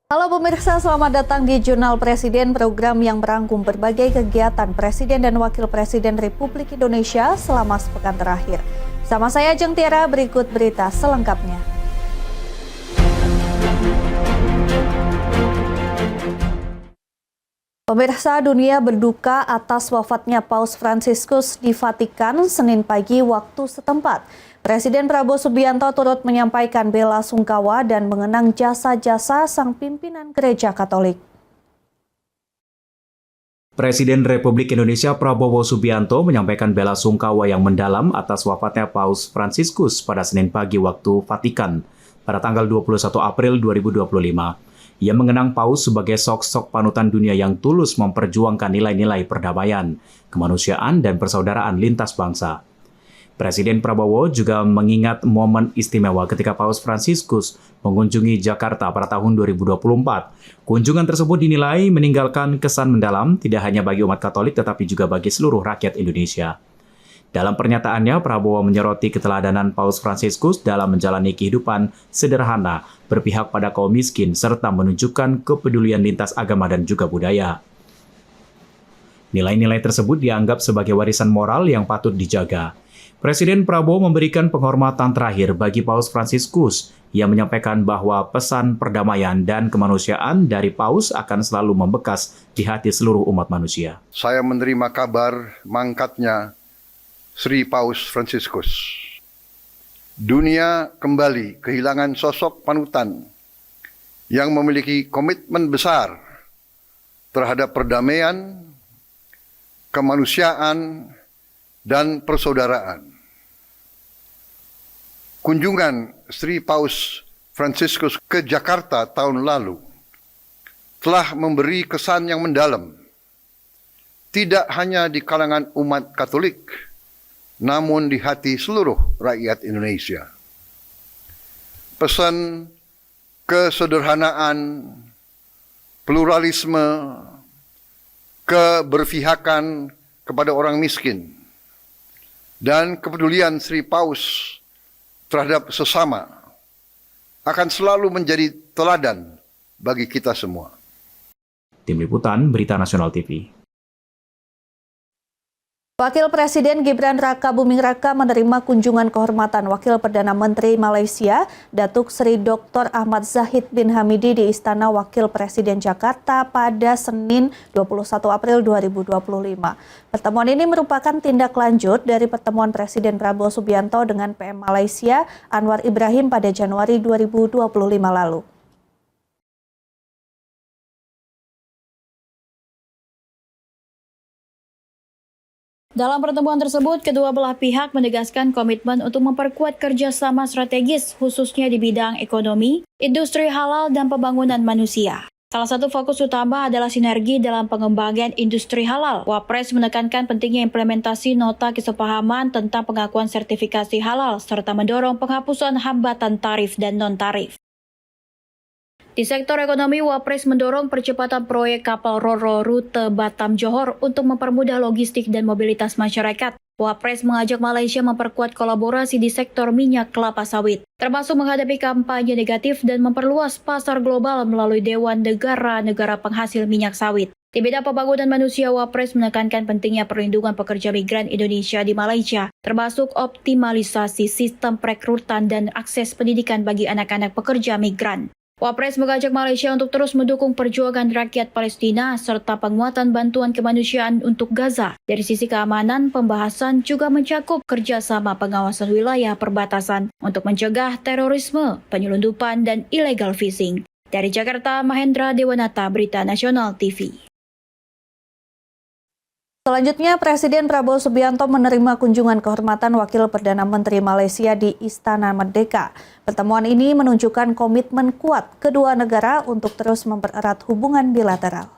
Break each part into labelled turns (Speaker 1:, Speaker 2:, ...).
Speaker 1: Halo pemirsa, selamat datang di Jurnal Presiden, program yang merangkum berbagai kegiatan Presiden dan Wakil Presiden Republik Indonesia selama sepekan terakhir. Sama saya Jeng Tiara, berikut berita selengkapnya. Pemirsa, dunia berduka atas wafatnya Paus Fransiskus di Vatikan Senin pagi waktu setempat. Presiden Prabowo Subianto turut menyampaikan bela sungkawa dan mengenang jasa-jasa sang pimpinan Gereja Katolik.
Speaker 2: Presiden Republik Indonesia Prabowo Subianto menyampaikan bela sungkawa yang mendalam atas wafatnya Paus Fransiskus pada Senin pagi waktu Vatikan pada tanggal 21 April 2025. Ia mengenang Paus sebagai sosok panutan dunia yang tulus memperjuangkan nilai-nilai perdamaian, kemanusiaan, dan persaudaraan lintas bangsa. Presiden Prabowo juga mengingat momen istimewa ketika Paus Fransiskus mengunjungi Jakarta pada tahun 2024. Kunjungan tersebut dinilai meninggalkan kesan mendalam tidak hanya bagi umat Katolik tetapi juga bagi seluruh rakyat Indonesia. Dalam pernyataannya, Prabowo menyoroti keteladanan Paus Fransiskus dalam menjalani kehidupan sederhana, berpihak pada kaum miskin, serta menunjukkan kepedulian lintas agama dan juga budaya. Nilai-nilai tersebut dianggap sebagai warisan moral yang patut dijaga. Presiden Prabowo memberikan penghormatan terakhir bagi Paus Fransiskus. Ia menyampaikan bahwa pesan perdamaian dan kemanusiaan dari Paus akan selalu membekas di hati seluruh umat manusia.
Speaker 3: Saya menerima kabar mangkatnya Sri Paus Fransiskus. Dunia kembali kehilangan sosok panutan yang memiliki komitmen besar terhadap perdamaian, kemanusiaan, dan persaudaraan. Kunjungan Sri Paus Fransiskus ke Jakarta tahun lalu telah memberi kesan yang mendalam, tidak hanya di kalangan umat Katolik, namun di hati seluruh rakyat Indonesia. Pesan kesederhanaan, pluralisme, keberpihakan kepada orang miskin, dan kepedulian Sri Paus terhadap sesama akan selalu menjadi teladan bagi kita semua.
Speaker 2: Tim Liputan Berita Nasional TV.
Speaker 1: Wakil Presiden Gibran Rakabuming Raka menerima kunjungan kehormatan Wakil Perdana Menteri Malaysia, Datuk Seri Dr. Ahmad Zahid bin Hamidi di Istana Wakil Presiden Jakarta pada Senin 21 April 2025. Pertemuan ini merupakan tindak lanjut dari pertemuan Presiden Prabowo Subianto dengan PM Malaysia Anwar Ibrahim pada Januari 2025 lalu.
Speaker 4: Dalam pertemuan tersebut, kedua belah pihak menegaskan komitmen untuk memperkuat kerjasama strategis, khususnya di bidang ekonomi, industri halal, dan pembangunan manusia. Salah satu fokus utama adalah sinergi dalam pengembangan industri halal. Wapres menekankan pentingnya implementasi nota kesepahaman tentang pengakuan sertifikasi halal, serta mendorong penghapusan hambatan tarif dan non-tarif. Di sektor ekonomi, Wapres mendorong percepatan proyek kapal Ro-Ro rute Batam-Johor untuk mempermudah logistik dan mobilitas masyarakat. Wapres mengajak Malaysia memperkuat kolaborasi di sektor minyak kelapa sawit, termasuk menghadapi kampanye negatif dan memperluas pasar global melalui Dewan Negara-Negara Penghasil Minyak Sawit. Di bidang pembangunan manusia, Wapres menekankan pentingnya perlindungan pekerja migran Indonesia di Malaysia, termasuk optimalisasi sistem perekrutan dan akses pendidikan bagi anak-anak pekerja migran. Wapres mengajak Malaysia untuk terus mendukung perjuangan rakyat Palestina serta penguatan bantuan kemanusiaan untuk Gaza. Dari sisi keamanan, pembahasan juga mencakup kerjasama pengawasan wilayah perbatasan untuk mencegah terorisme, penyelundupan, dan illegal fishing. Dari Jakarta, Mahendra Dewanata, Berita Nasional TV.
Speaker 1: Selanjutnya, Presiden Prabowo Subianto menerima kunjungan kehormatan Wakil Perdana Menteri Malaysia di Istana Merdeka. Pertemuan ini menunjukkan komitmen kuat kedua negara untuk terus mempererat hubungan bilateral.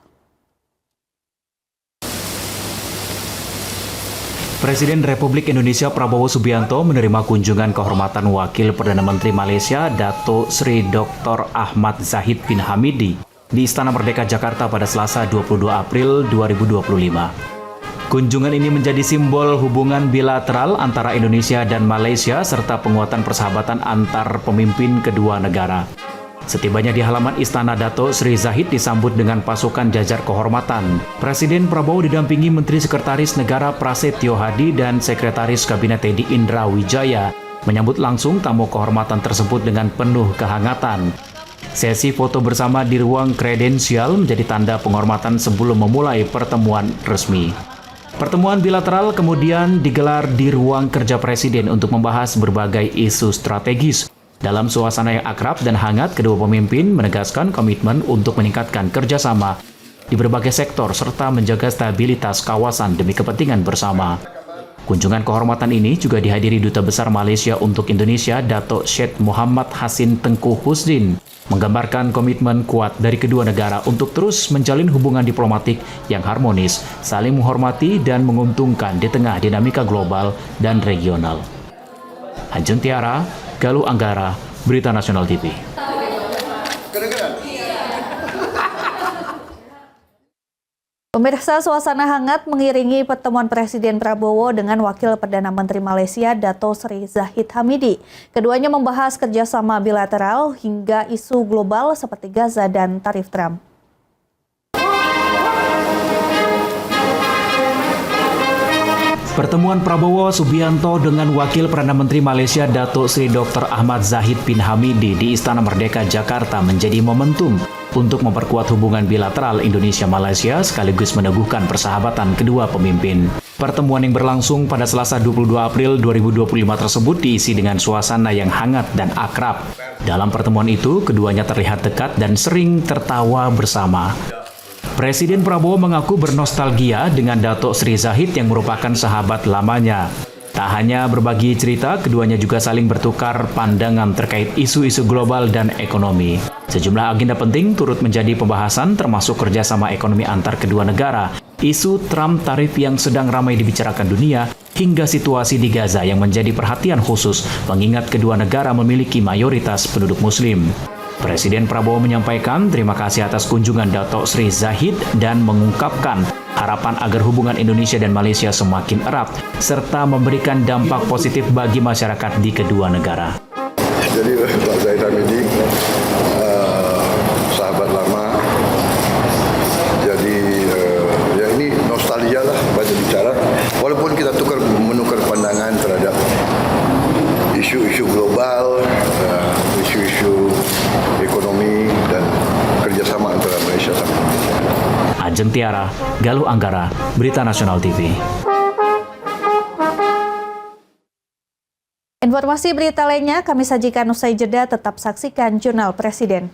Speaker 2: Presiden Republik Indonesia Prabowo Subianto menerima kunjungan kehormatan Wakil Perdana Menteri Malaysia, Datuk Seri Dr. Ahmad Zahid bin Hamidi, di Istana Merdeka Jakarta pada Selasa 22 April 2025. Kunjungan ini menjadi simbol hubungan bilateral antara Indonesia dan Malaysia serta penguatan persahabatan antar pemimpin kedua negara. Setibanya di halaman Istana Dato Sri Zahid disambut dengan pasukan jajar kehormatan. Presiden Prabowo didampingi Menteri Sekretaris Negara Prasetyo Hadi dan Sekretaris Kabinet Teddy Indra Wijaya menyambut langsung tamu kehormatan tersebut dengan penuh kehangatan. Sesi foto bersama di ruang kredensial menjadi tanda penghormatan sebelum memulai pertemuan resmi. Pertemuan bilateral kemudian digelar di ruang kerja Presiden untuk membahas berbagai isu strategis. Dalam suasana yang akrab dan hangat, kedua pemimpin menegaskan komitmen untuk meningkatkan kerjasama di berbagai sektor serta menjaga stabilitas kawasan demi kepentingan bersama. Kunjungan kehormatan ini juga dihadiri Duta Besar Malaysia untuk Indonesia, Datuk Syed Muhammad Hassin Tengku Husdin, menggambarkan komitmen kuat dari kedua negara untuk terus menjalin hubungan diplomatik yang harmonis, saling menghormati dan menguntungkan di tengah dinamika global dan regional. Ajeng Tiara, Galuh Anggara, Berita Nasional TV.
Speaker 1: Pemirsa, suasana hangat mengiringi pertemuan Presiden Prabowo dengan Wakil Perdana Menteri Malaysia Dato Sri Zahid Hamidi. Keduanya membahas kerjasama bilateral hingga isu global seperti Gaza dan tarif Trump.
Speaker 2: Pertemuan Prabowo Subianto dengan Wakil Perdana Menteri Malaysia Datuk Sri Dr. Ahmad Zahid bin Hamidi di Istana Merdeka Jakarta menjadi momentum untuk memperkuat hubungan bilateral Indonesia-Malaysia sekaligus meneguhkan persahabatan kedua pemimpin. Pertemuan yang berlangsung pada Selasa 22 April 2025 tersebut diisi dengan suasana yang hangat dan akrab. Dalam pertemuan itu, keduanya terlihat dekat dan sering tertawa bersama. Presiden Prabowo mengaku bernostalgia dengan Datuk Sri Zahid yang merupakan sahabat lamanya. Tak hanya berbagi cerita, keduanya juga saling bertukar pandangan terkait isu-isu global dan ekonomi. Sejumlah agenda penting turut menjadi pembahasan termasuk kerjasama ekonomi antar kedua negara, isu Trump tarif yang sedang ramai dibicarakan dunia, hingga situasi di Gaza yang menjadi perhatian khusus mengingat kedua negara memiliki mayoritas penduduk Muslim. Presiden Prabowo menyampaikan terima kasih atas kunjungan Datuk Sri Zahid dan mengungkapkan harapan agar hubungan Indonesia dan Malaysia semakin erat serta memberikan dampak positif bagi masyarakat di kedua negara.
Speaker 3: Jadi Pak Zahid Hamidi sahabat lama. Jadi ya ini nostalgia lah banyak bicara. Walaupun kita menukar pandangan terhadap isu-isu global, isu-isu ekonomi dan kerjasama antara Malaysia dan Indonesia.
Speaker 2: Ajeng Tiara, Galuh Anggara, Berita Nasional TV.
Speaker 1: Informasi berita lainnya kami sajikan usai jeda, tetap saksikan Jurnal Presiden.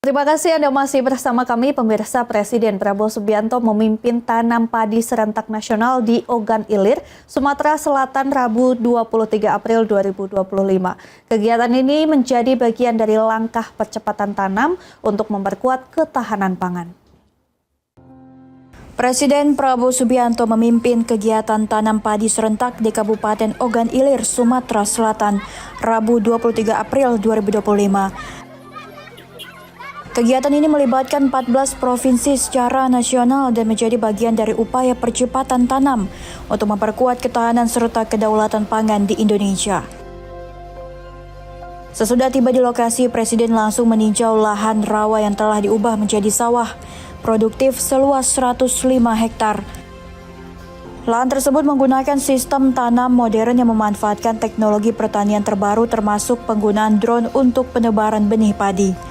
Speaker 1: Terima kasih Anda masih bersama kami. Pemirsa, Presiden Prabowo Subianto memimpin tanam padi serentak nasional di Ogan Ilir, Sumatera Selatan Rabu 23 April 2025. Kegiatan ini menjadi bagian dari langkah percepatan tanam untuk memperkuat ketahanan pangan.
Speaker 4: Presiden Prabowo Subianto memimpin kegiatan tanam padi serentak di Kabupaten Ogan Ilir, Sumatera Selatan, Rabu 23 April 2025. Kegiatan ini melibatkan 14 provinsi secara nasional dan menjadi bagian dari upaya percepatan tanam untuk memperkuat ketahanan serta kedaulatan pangan di Indonesia. Sesudah tiba di lokasi, Presiden langsung meninjau lahan rawa yang telah diubah menjadi sawah produktif seluas 105 hektar. Lahan tersebut menggunakan sistem tanam modern yang memanfaatkan teknologi pertanian terbaru termasuk penggunaan drone untuk penebaran benih padi.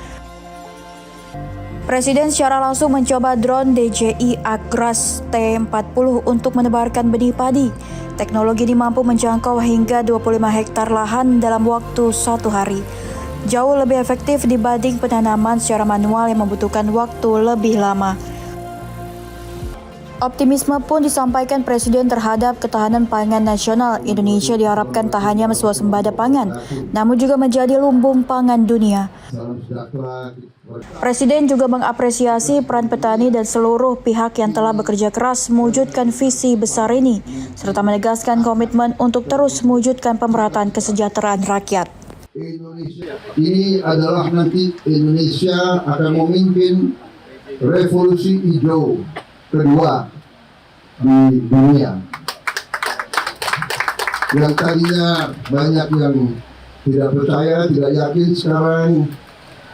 Speaker 4: Presiden secara langsung mencoba drone DJI Agras T40 untuk menebarkan benih padi. Teknologi ini mampu menjangkau hingga 25 hektar lahan dalam waktu 1 hari. Jauh lebih efektif dibanding penanaman secara manual yang membutuhkan waktu lebih lama. Optimisme pun disampaikan Presiden terhadap ketahanan pangan nasional. Indonesia diharapkan tak hanya swasembada pangan, namun juga menjadi lumbung pangan dunia. Presiden juga mengapresiasi peran petani dan seluruh pihak yang telah bekerja keras mewujudkan visi besar ini, serta menegaskan komitmen untuk terus mewujudkan pemerataan kesejahteraan rakyat.
Speaker 5: Ini adalah nanti Indonesia akan memimpin revolusi hijau kedua di dunia. Yang tadinya banyak yang tidak percaya, tidak yakin, sekarang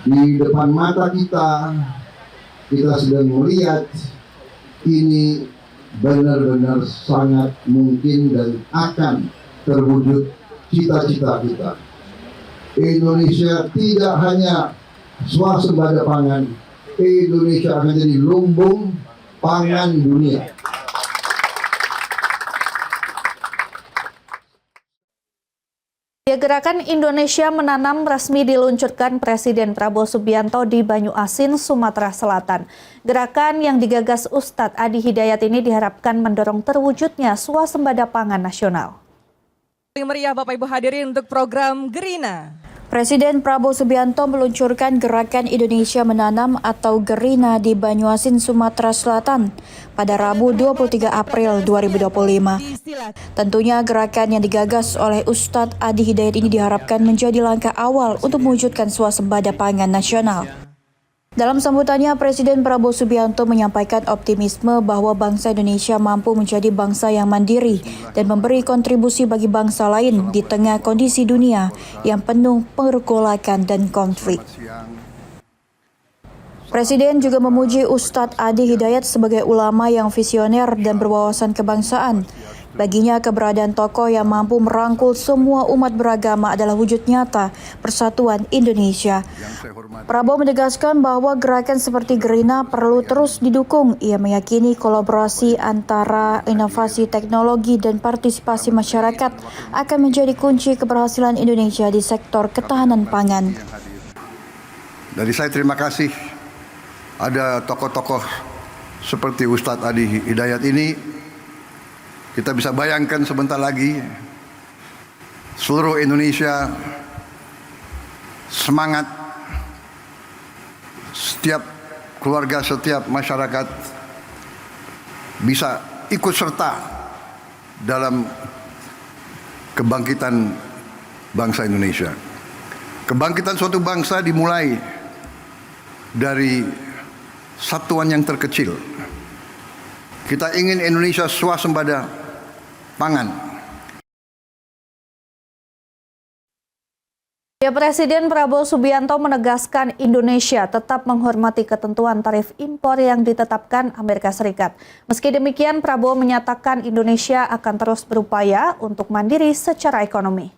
Speaker 5: di depan mata kita sedang melihat ini benar-benar sangat mungkin dan akan terwujud cita-cita kita. Indonesia tidak hanya swasembada pangan, Indonesia akan jadi lumbung pangan dunia.
Speaker 1: Gerakan Indonesia Menanam resmi diluncurkan Presiden Prabowo Subianto di Banyuasin, Sumatera Selatan. Gerakan yang digagas Ustadz Adi Hidayat ini diharapkan mendorong terwujudnya swasembada pangan nasional.
Speaker 6: Meriah Bapak Ibu hadirin untuk program Gerina.
Speaker 4: Presiden Prabowo Subianto meluncurkan Gerakan Indonesia Menanam atau Gerina di Banyuasin, Sumatera Selatan pada Rabu 23 April 2025. Tentunya gerakan yang digagas oleh Ustadz Adi Hidayat ini diharapkan menjadi langkah awal untuk mewujudkan swasembada pangan nasional. Dalam sambutannya, Presiden Prabowo Subianto menyampaikan optimisme bahwa bangsa Indonesia mampu menjadi bangsa yang mandiri dan memberi kontribusi bagi bangsa lain di tengah kondisi dunia yang penuh pergolakan dan konflik. Presiden juga memuji Ustadz Adi Hidayat sebagai ulama yang visioner dan berwawasan kebangsaan. Baginya, keberadaan tokoh yang mampu merangkul semua umat beragama adalah wujud nyata persatuan Indonesia. Prabowo menegaskan bahwa gerakan seperti Gerina perlu terus didukung. Ia meyakini kolaborasi antara inovasi teknologi dan partisipasi masyarakat akan menjadi kunci keberhasilan Indonesia di sektor ketahanan pangan.
Speaker 3: Dari saya terima kasih ada tokoh-tokoh seperti Ustadz Adi Hidayat ini. Kita bisa bayangkan sebentar lagi seluruh Indonesia semangat, setiap keluarga, setiap masyarakat bisa ikut serta dalam kebangkitan bangsa Indonesia. Kebangkitan suatu bangsa dimulai dari satuan yang terkecil. Kita ingin Indonesia swasembada pangan.
Speaker 1: Presiden Prabowo Subianto menegaskan Indonesia tetap menghormati ketentuan tarif impor yang ditetapkan Amerika Serikat. Meski demikian, Prabowo menyatakan Indonesia akan terus berupaya untuk mandiri secara ekonomi.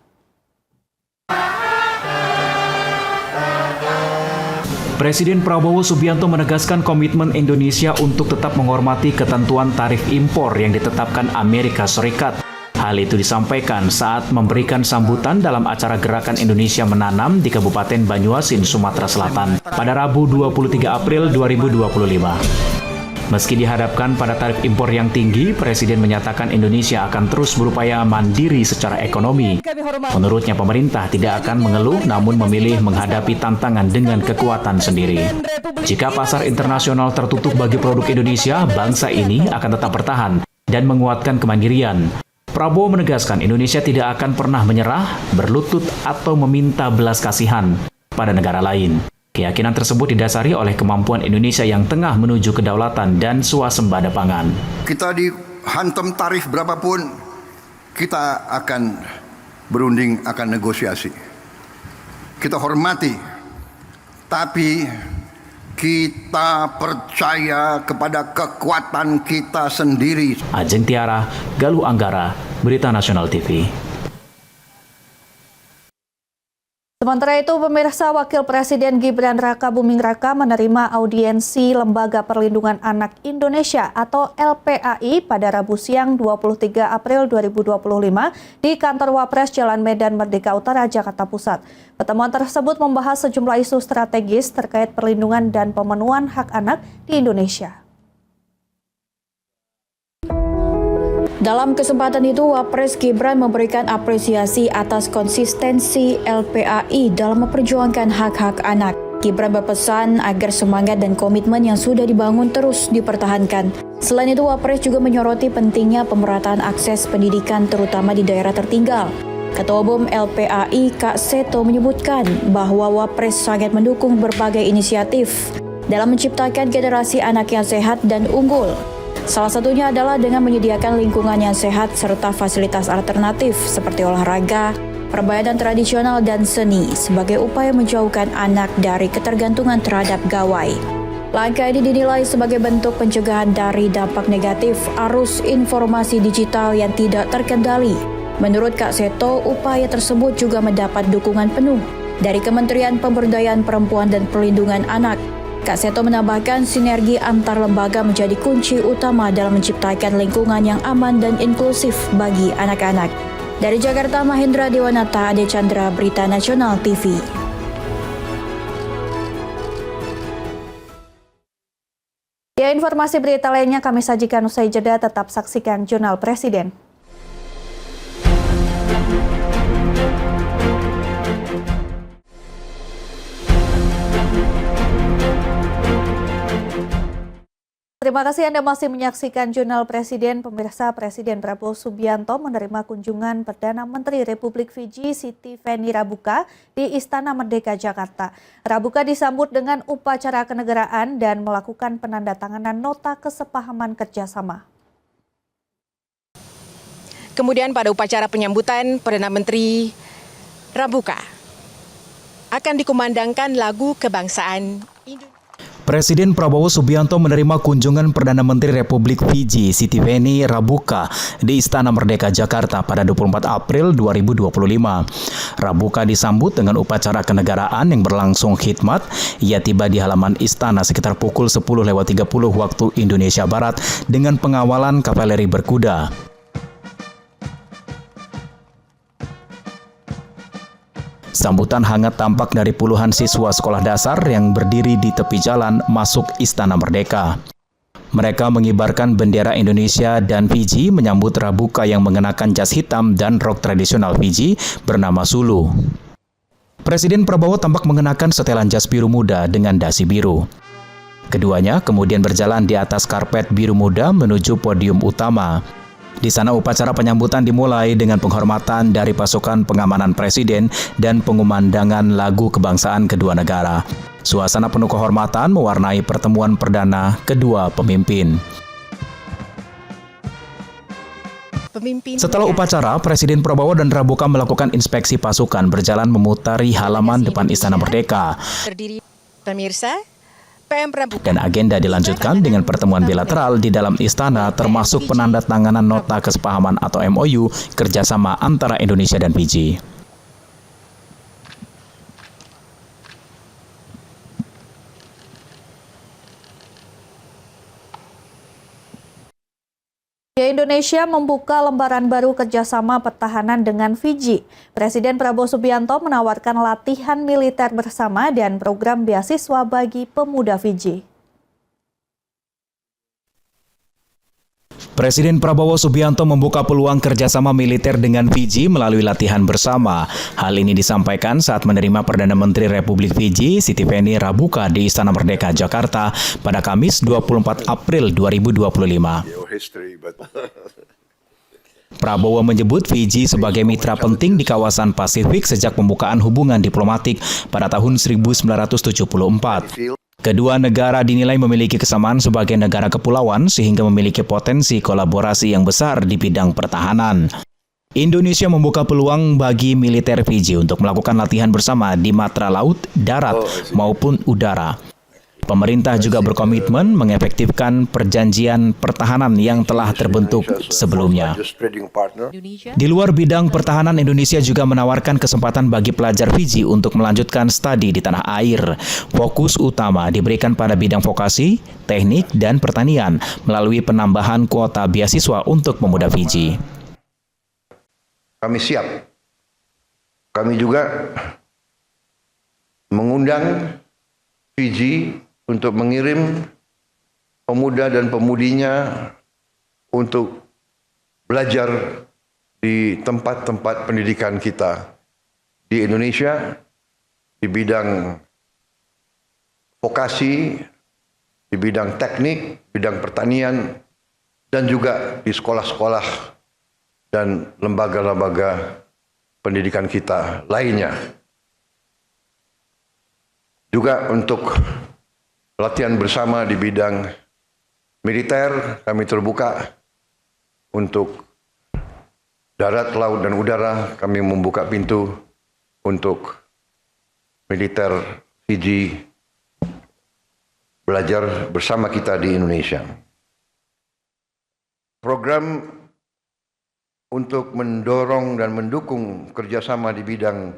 Speaker 2: Presiden Prabowo Subianto menegaskan komitmen Indonesia untuk tetap menghormati ketentuan tarif impor yang ditetapkan Amerika Serikat. Hal itu disampaikan saat memberikan sambutan dalam acara Gerakan Indonesia Menanam di Kabupaten Banyuasin, Sumatera Selatan pada Rabu 23 April 2025. Meski dihadapkan pada tarif impor yang tinggi, Presiden menyatakan Indonesia akan terus berupaya mandiri secara ekonomi. Menurutnya, pemerintah tidak akan mengeluh namun memilih menghadapi tantangan dengan kekuatan sendiri. Jika pasar internasional tertutup bagi produk Indonesia, bangsa ini akan tetap bertahan dan menguatkan kemandirian. Prabowo menegaskan Indonesia tidak akan pernah menyerah, berlutut, atau meminta belas kasihan pada negara lain. Keyakinan tersebut didasari oleh kemampuan Indonesia yang tengah menuju kedaulatan dan swasembada pangan.
Speaker 3: Kita dihantam tarif berapapun, kita akan berunding, akan negosiasi. Kita hormati, tapi kita percaya kepada kekuatan kita sendiri.
Speaker 2: Ajeng Tiara, Galuh Anggara, Berita Nasional TV.
Speaker 1: Sementara itu, pemirsa, Wakil Presiden Gibran Raka Buming Raka menerima audiensi Lembaga Perlindungan Anak Indonesia atau LPAI pada Rabu siang 23 April 2025 di kantor Wapres Jalan Medan Merdeka Utara, Jakarta Pusat. Pertemuan tersebut membahas sejumlah isu strategis terkait perlindungan dan pemenuhan hak anak di Indonesia.
Speaker 4: Dalam kesempatan itu, Wapres Gibran memberikan apresiasi atas konsistensi LPAI dalam memperjuangkan hak-hak anak. Gibran berpesan agar semangat dan komitmen yang sudah dibangun terus dipertahankan. Selain itu, Wapres juga menyoroti pentingnya pemerataan akses pendidikan terutama di daerah tertinggal. Ketua Umum LPAI Kak Seto menyebutkan bahwa Wapres sangat mendukung berbagai inisiatif dalam menciptakan generasi anak yang sehat dan unggul. Salah satunya adalah dengan menyediakan lingkungan yang sehat serta fasilitas alternatif seperti olahraga, permainan tradisional dan seni sebagai upaya menjauhkan anak dari ketergantungan terhadap gawai. Langkah ini dinilai sebagai bentuk pencegahan dari dampak negatif arus informasi digital yang tidak terkendali. Menurut Kak Seto, upaya tersebut juga mendapat dukungan penuh dari Kementerian Pemberdayaan Perempuan dan Perlindungan Anak. Kak Seto menambahkan sinergi antar lembaga menjadi kunci utama dalam menciptakan lingkungan yang aman dan inklusif bagi anak-anak. Dari Jakarta, Mahendra Dewanata, Ade Chandra, Berita Nasional TV.
Speaker 1: Ya, informasi berita lainnya kami sajikan usai jeda, tetap saksikan Jurnal Presiden. Terima kasih Anda masih menyaksikan Jurnal Presiden. Pemirsa, Presiden Prabowo Subianto menerima kunjungan Perdana Menteri Republik Fiji Siti Feni Rabuka di Istana Merdeka Jakarta. Rabuka disambut dengan upacara kenegaraan dan melakukan penandatanganan nota kesepahaman kerjasama.
Speaker 6: Kemudian pada upacara penyambutan Perdana Menteri Rabuka akan dikumandangkan lagu kebangsaan Indonesia.
Speaker 2: Presiden Prabowo Subianto menerima kunjungan Perdana Menteri Republik Fiji Siti Feni Rabuka di Istana Merdeka Jakarta pada 24 April 2025. Rabuka disambut dengan upacara kenegaraan yang berlangsung khidmat. Ia tiba di halaman istana sekitar pukul 10.30 waktu Indonesia Barat dengan pengawalan kavaleri berkuda. Sambutan hangat tampak dari puluhan siswa sekolah dasar yang berdiri di tepi jalan masuk Istana Merdeka. Mereka mengibarkan bendera Indonesia dan Fiji menyambut Rabuka yang mengenakan jas hitam dan rok tradisional Fiji bernama Sulu. Presiden Prabowo tampak mengenakan setelan jas biru muda dengan dasi biru. Keduanya kemudian berjalan di atas karpet biru muda menuju podium utama. Di sana upacara penyambutan dimulai dengan penghormatan dari pasukan pengamanan presiden dan pengumandangan lagu kebangsaan kedua negara. Suasana penuh kehormatan mewarnai pertemuan perdana kedua pemimpin. Setelah upacara, Presiden Prabowo dan Rabuka melakukan inspeksi pasukan berjalan memutari halaman depan Istana Merdeka.
Speaker 6: Terdiri pemirsa, PM Prabowo.
Speaker 2: Dan agenda dilanjutkan dengan pertemuan bilateral di dalam istana termasuk penandatanganan nota kesepahaman atau MOU kerjasama antara Indonesia dan Fiji.
Speaker 1: Indonesia membuka lembaran baru kerjasama pertahanan dengan Fiji. Presiden Prabowo Subianto menawarkan latihan militer bersama dan program beasiswa bagi pemuda Fiji.
Speaker 2: Presiden Prabowo Subianto membuka peluang kerjasama militer dengan Fiji melalui latihan bersama. Hal ini disampaikan saat menerima Perdana Menteri Republik Fiji Siti Feni Rabuka di Istana Merdeka Jakarta pada Kamis 24 April 2025. Prabowo menyebut Fiji sebagai mitra penting di kawasan Pasifik sejak pembukaan hubungan diplomatik pada tahun 1974. Kedua negara dinilai memiliki kesamaan sebagai negara kepulauan sehingga memiliki potensi kolaborasi yang besar di bidang pertahanan. Indonesia membuka peluang bagi militer Fiji untuk melakukan latihan bersama di matra laut, darat, maupun udara. Pemerintah juga berkomitmen mengefektifkan perjanjian pertahanan yang telah terbentuk sebelumnya. Di luar bidang pertahanan, Indonesia juga menawarkan kesempatan bagi pelajar Fiji untuk melanjutkan studi di tanah air. Fokus utama diberikan pada bidang vokasi, teknik, dan pertanian melalui penambahan kuota beasiswa untuk pemuda Fiji.
Speaker 3: Kami siap. Kami juga mengundang Fiji untuk mengirim pemuda dan pemudinya untuk belajar di tempat-tempat pendidikan kita di Indonesia, di bidang vokasi, di bidang teknik, bidang pertanian, dan juga di sekolah-sekolah dan lembaga-lembaga pendidikan kita lainnya. Juga untuk latihan bersama di bidang militer kami terbuka, untuk darat, laut, dan udara kami membuka pintu untuk militer Fiji belajar bersama kita di Indonesia. Program untuk mendorong dan mendukung kerjasama di bidang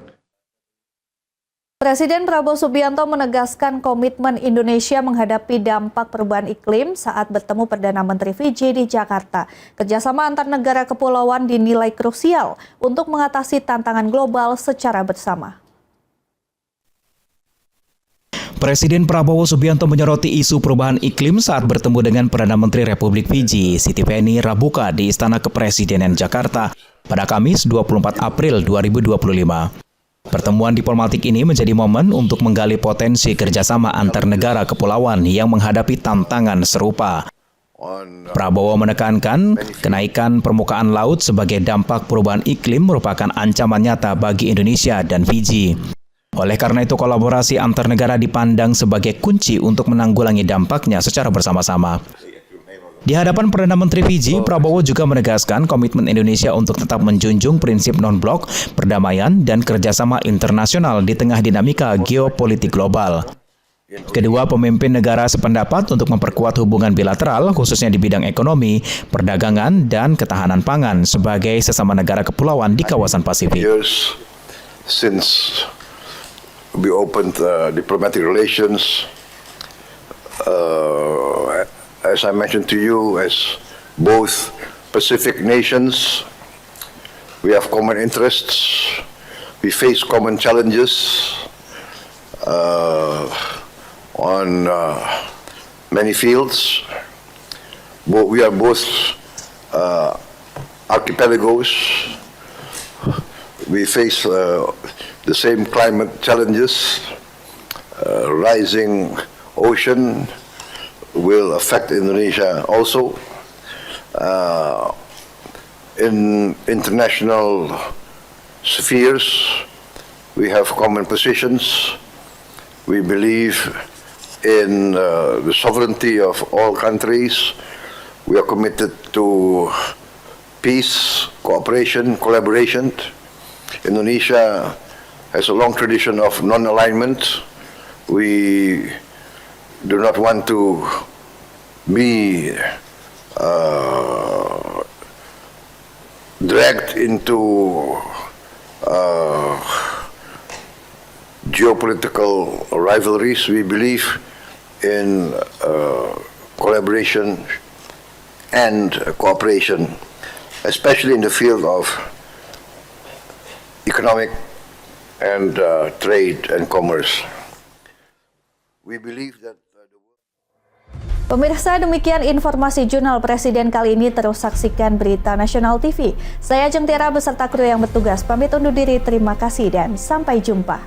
Speaker 1: Presiden Prabowo Subianto menegaskan komitmen Indonesia menghadapi dampak perubahan iklim saat bertemu Perdana Menteri Fiji di Jakarta. Kerjasama antar negara kepulauan dinilai krusial untuk mengatasi tantangan global secara bersama.
Speaker 2: Presiden Prabowo Subianto menyoroti isu perubahan iklim saat bertemu dengan Perdana Menteri Republik Fiji, Siti Penny Rabuka di Istana Kepresidenan Jakarta pada Kamis 24 April 2025. Pertemuan diplomatik ini menjadi momen untuk menggali potensi kerjasama antar negara kepulauan yang menghadapi tantangan serupa. Prabowo menekankan kenaikan permukaan laut sebagai dampak perubahan iklim merupakan ancaman nyata bagi Indonesia dan Fiji. Oleh karena itu, kolaborasi antar negara dipandang sebagai kunci untuk menanggulangi dampaknya secara bersama-sama. Di hadapan Perdana Menteri Fiji, Prabowo juga menegaskan komitmen Indonesia untuk tetap menjunjung prinsip non-blok, perdamaian, dan kerjasama internasional di tengah dinamika geopolitik global. Kedua pemimpin negara sependapat untuk memperkuat hubungan bilateral, khususnya di bidang ekonomi, perdagangan, dan ketahanan pangan sebagai sesama negara kepulauan di kawasan Pasifik.
Speaker 3: Since we opened diplomatic relations, as I mentioned to you, as both Pacific nations, we have common interests, we face common challenges on many fields. We are both archipelagos. We face the same climate challenges. Rising ocean will affect Indonesia also. In international spheres, we have common positions. We believe in the sovereignty of all countries. We are committed to peace, cooperation, collaboration. Indonesia has a long tradition of non-alignment. We do not want to be dragged into geopolitical rivalries. We believe in collaboration and cooperation, especially in the field of economic and trade and commerce. We believe that
Speaker 1: Pemirsa, demikian informasi Jurnal Presiden kali ini. Terus saksikan Berita Nasional TV. Saya Ajeng Tiara beserta kru yang bertugas pamit undur diri. Terima kasih dan sampai jumpa.